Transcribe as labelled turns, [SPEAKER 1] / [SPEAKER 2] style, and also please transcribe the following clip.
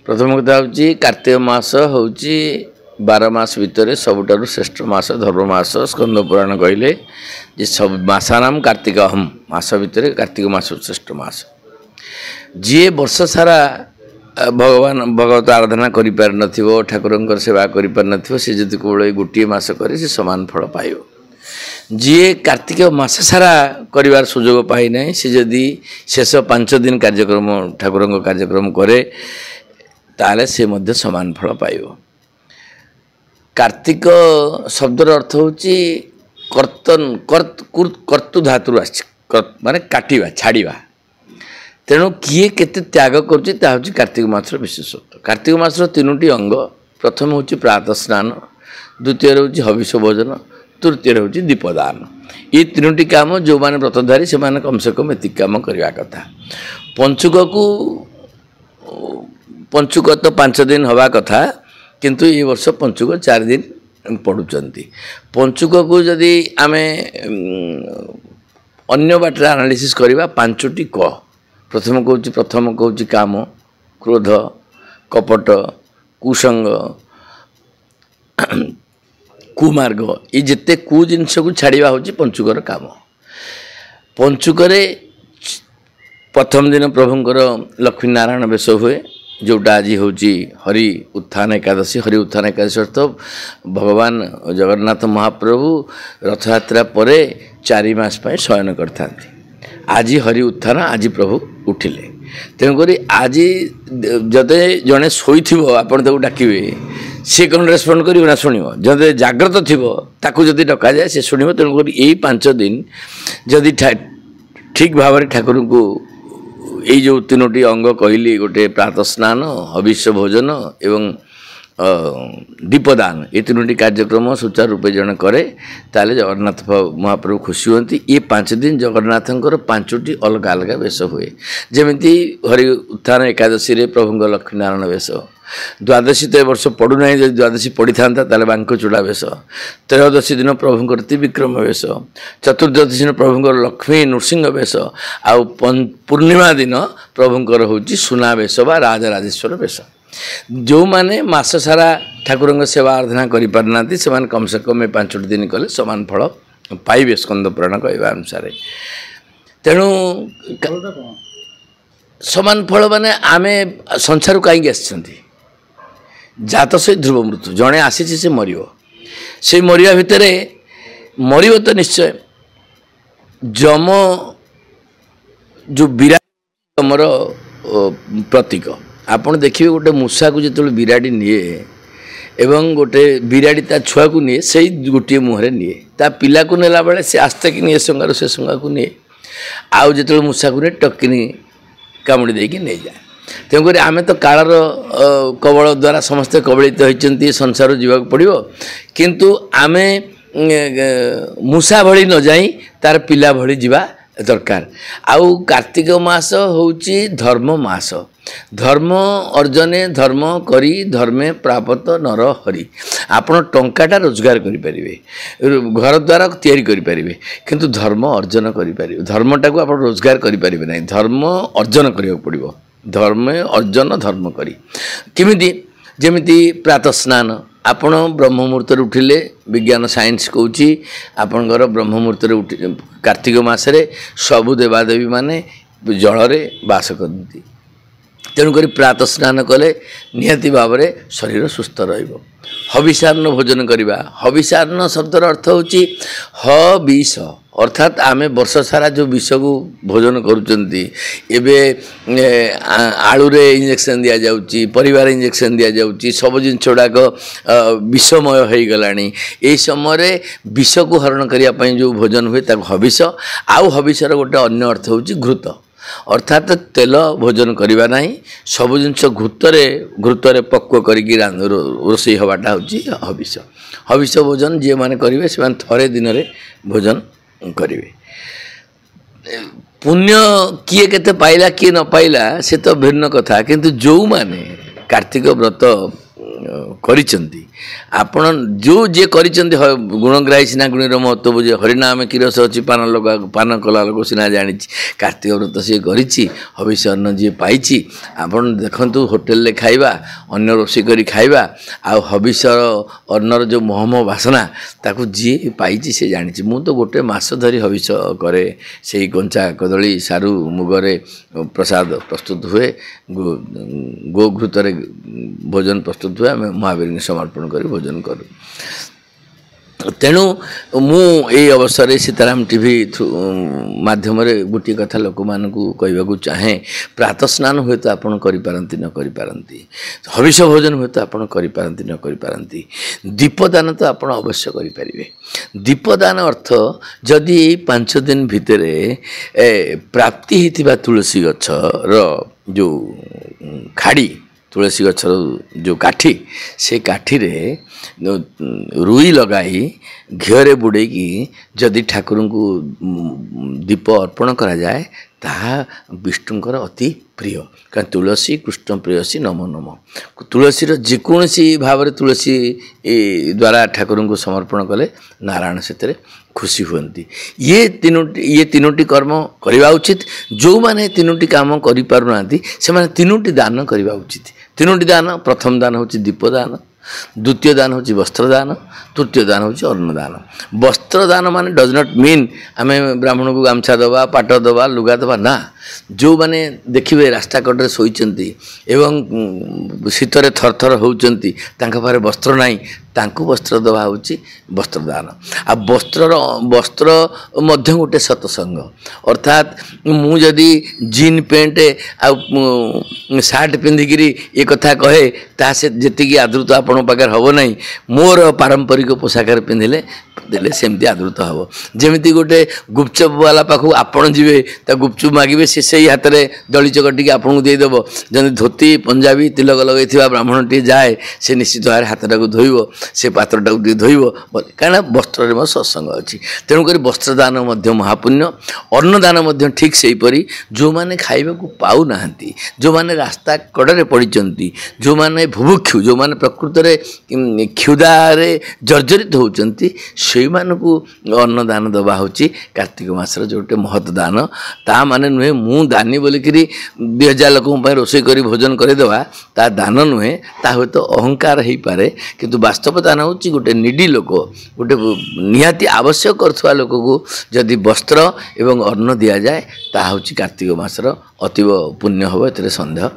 [SPEAKER 1] प्रथम कथा हूँ कार्तिक मास हूँ 12 मास भितर सबुठार श्रेष्ठ मास धर्म मास स्कंद पुराण कहले जे सब मासानाम कार्तिक अहम मास भितर कार्तिक मास श्रेष्ठ मास जी वर्ष सारा भगवान भगवत आराधना करि पार नथिबो ठाकुरंकर सेवा करि पार नथिबो से जदि कोळे गोटिए मास करे से समान फल पाइबो। जी कार्तिक मास सारा करिवार सुजोग पाई नहीं से जदि शेष 5 दिन कार्यक्रम ठाकुरंक कार्यक्रम करे ताले से मध्य समान फल पाइबो। कार्तिक शब्दर अर्थ होची कर्तन कर्तु धातु माने काटिवा छाड़िवा तेणु किए केते त्याग करुच्ची ता होची कार्तिक मासर विशेषत्व। कार्तिक मासर 3टी अंग प्रथम होची प्रातः स्नान द्वितीय होची हविष भोजन तृतीय होची दीपदान। ये 3टी काम जो माने व्रतधारी से माने कम से कम एतिक काम करवा कथा। पंचुक तो 5 दिन हवा कथा किंतु ये वर्ष पंचुक 4 दिन पड़ुचंती। पंचुक को जदि आमे अन्य बाटर एनालिसिस करवा 5टी क प्रथम कहूँ काम क्रोध कपट कुसंग कुमार्ग ये जिते कु जिनस को छाड़ा हूँ पंचुकर काम। पंचुकर प्रथम दिन प्रभुंकर लक्ष्मी नारायण बेश हुए जोटा आज हूँ हरि उत्थान एकादशी। हरि उत्थान एकादशी अर्थ भगवान जगन्नाथ महाप्रभु रथयात्रा पर 4 मास शयन करता। आज हरि उत्थान आज प्रभु उठिले तेणुक आज जदे जड़े शोई आपड़ डाकिवे सी कौन रेस्पॉन्ड कर ना शुण जदे जाग्रत थी ताकू जदि डक जाए सी शुण। तेणुक यही 5 दिन जदि ठीक भाव ठाकुर को ये जो 3टी अंग कहली गोटे प्रातः स्नान हविष भोजन एवं दीपदान ये 3टी कार्यक्रम सुचारू रूपे जन करे ताले जगन्नाथ महाप्रभु खुशी होती। ये 5 दिन जगन्नाथंकर 5टी अलग अलग वेश हुए जमीती हरि उत्थान एकादशी रे प्रभुंग लक्ष्मी नारायण वेश। द्वादशी तो वर्ष पड़ूना जब द्वादशी पड़ी था बांक चूड़ा वेश। त्रयोदशी दिन प्रभुंकर त्रिविक्रम वेश। चतुर्दशी दिन प्रभुंकर लक्ष्मी नृसिंह वेश। आउ पूर्णिमा दिन प्रभुंकर हूँ सुना वेश बा राजराजेश्वर वेश। जो माने मास सारा ठाकुर सेवा आराधना करि पारना से कम से कम 5 दिन कले समान फल पाइबे स्कंद पुराण कहवा अनुसार। तेणु समान फल माने आमे संसार कहीं आसछंती जात से ध्रुव मृत्यु जड़े आसी से मरियो से मरिया भितर मरियो तो निश्चय जम जो विराट अमर प्रतीक आपड़ देखिए गोटे मूषा को जो बिराड़ी निए एवं गोटे बिराड़ी ता छुआ को निए से गोटे मुहरे निए ता पिला को नेला बेले से आस्ते कि निए संगार से संगा को निए आउ जो मूषा को निए टकिनी कामुड़ी देकी नहीं जाए। तेणुक आम तो कालर कबल द्वारा समस्ते कबलित होती संसार जीवाक पड़ो किंतु आमे मूषा भली न जाई तार पिला भली जीवा दरकार। आउ कार्तिक मास होची धर्म मास। धर्म अर्जने धर्म करी धर्मे प्राप्त नर हरि। आपण टंकाटा रोजगार करें घर द्वारा तैयारी करें किंतु धर्म अर्जन करें धर्मटा को आप रोजगार करें ना धर्म अर्जन करा पड़ो। धर्म अर्जन धर्म करी किमिति जेमिति प्रातः स्नान आपण ब्रह्म मुहूर्त उठिले विज्ञान साइंस कहूँ आपणकर ब्रह्म मुहूर्त उठ कार्तिक मासरे सबु देवादेवी माने जलरे बास करती। तेणुक प्रातः स्नान कले निहाती भाव में शरीर सुस्थ रहिबो। हविषान्न भोजन करवा। हविषान्न शब्दर अर्थ होची हविष अर्थात आमे वर्ष सारा जो विष को भोजन करुचंती एबे आलू रे इंजेक्शन दिया जाउची परिवार इंजेक्शन दिया जाउची सब जिन गुड़ाक विषमय हो गलानी। ए समय विष को हरण करिया पई जो भोजन हुए ताको हविष। आउ हविषर गोटे अन्य अर्थ होची घृत अर्थात तेल भोजन करवा ना सब जिनस घृतरे पक्व करिकी रोषे हवाटा हूँ हविष। हविष भोजन जी मैंने करेंगे से थरे दिन में भोजन करेंगे। पुण्य किए केते पाइला किए न पाइला से तो भिन्न कथा किंतु जो माने कार्तिक व्रत କରିଛନ୍ତି ଆପଣ ଯେଉଁ ଯିଏ କରିଛନ୍ତି ଗୁଣଗ୍ରାହୀ ସିନା ଗୁଣୀର ମହତ୍ଵ ବୁଝେ ହରିନାମ କିରସ ଅଛି ପାନ କଲା ଲୋକ ସିନା ଜାଣିଛି କାର୍ତ୍ତିକ ବ୍ରତ ସିଏ କରିଛି ହବିଷ ଅନ୍ନ ଯିଏ ପାଇଛି ଆପଣ ଦେଖନ୍ତୁ ହୋଟେଲରେ ଖାଇବା ଅନ୍ୟ ରୋଷେଇ କରି ଖାଇବା ଆଉ ହବିଷ ଅନ୍ନର ଯେଉଁ ମହମ ବାସନା ତାକୁ ଯିଏ ପାଇଛି ସେ ଜାଣିଛି ମୁଁ ତ ଗୋଟେ ମାସ ଧରି ହବିଷ କରେ ସେଇ କଞ୍ଚା କଦଳୀ ସାରୁ ମୁଗରେ ପ୍ରସାଦ ପ୍ରସ୍ତୁତ ହୁଏ ଗୋଘୃତରେ भोजन प्रस्तुत हुए आम महावीर समर्पण कर भोजन करूँ तेणु मु अवसर सीताराम टीवी माध्यम गोटे कथा लोक मानक कहवाक चाहे प्रातः स्नान हुए तो आपड़ करपारती न करपारती हविष भोजन हुए तो आपड़ करपारती न करपारती दीपदान तो आप अवश्य करें दीपदान अर्थ जदि 5 दिन भितर प्राप्ति होता तुलसी गछर जो खाड़ी तुलसी गछर जो काठी से काठी रे रुई लगाई घीरे बुड़े जदि ठाकुर को दीप अर्पण करा जाए ताहा विष्णुकर अति प्रिय कारण तुलसी कृष्ण प्रियसी नमो नम तुलसी जेकोसी भाव तुलसी द्वारा ठाकुर को समर्पण कले नारायण से खुशी हुंती ये तीनोटी कर्म करवा उचित जो माने तीनोटी काम करि पारुनांती से माने तीनोटी दान करवा उचित तीनोटी दान प्रथम दान होची दीपदान द्वितीय दान होची वस्त्रदान तृतीय दान होची अन्नदान वस्त्रदान माने डज नॉट मीन आमे ब्राह्मण को गामछा दबा पाट दबा लुगा दबा ना जो माने देखिबे रास्ता कड़े सोईचंती एवं शीतर थरथर होउचंती तांका पारे वस्त्र नाही तांकु वस्त्र दबा होची वस्त्रदान आ वस्त्र मध्य गोटे सत्संग अर्थात मु जदि जीन पैंट आ सार्ट पिंधिकी ये कथा कहे ता से जेतिकी आदृत आपण पाखे हम ना मोर पारंपरिक पोशाक पिंधिले देले सेमती आदृत हम जमी गोटे गुपचुप वाला पाखु आपण जीवे ता गुपचुप मागे से सही हाथ में दली चकटी आपन को देदेव जब धोती पंजाबी तिलक लगे ब्राह्मण टी जाए से निश्चित भाव हाथटा को धोब से पात्रटा को धोब कहीं वस्त्र में सत्संग अच्छी तेणुक वस्त्रदान महापुण्य अन्नदान ठीक से हीपरी जो मैंने खाइबा को पाऊ ना जो मैंने रास्ता कड़े पड़ी जो मैंने भुभुक्षु जो मैंने प्रकृत में क्षुदारे जर्जरित होती से अन्नदान दबा हूँ कार्तिक मासर जोटे महत दान ता माने नुहे मु दानी बोलिक 2000 लोक रोषे कर भोजन करदेवा ता दान नुहे ता हे तो अहंकार हो पारे किंतु वास्तव दान हूँ गोटे निडी लोक गोटे निहाती आवश्यक करुवा लोक को जदि वस्त्र एवं अन्न दि जाए ता हूँ कार्तिक मासर अतीव पुण्य हम ए सन्देह।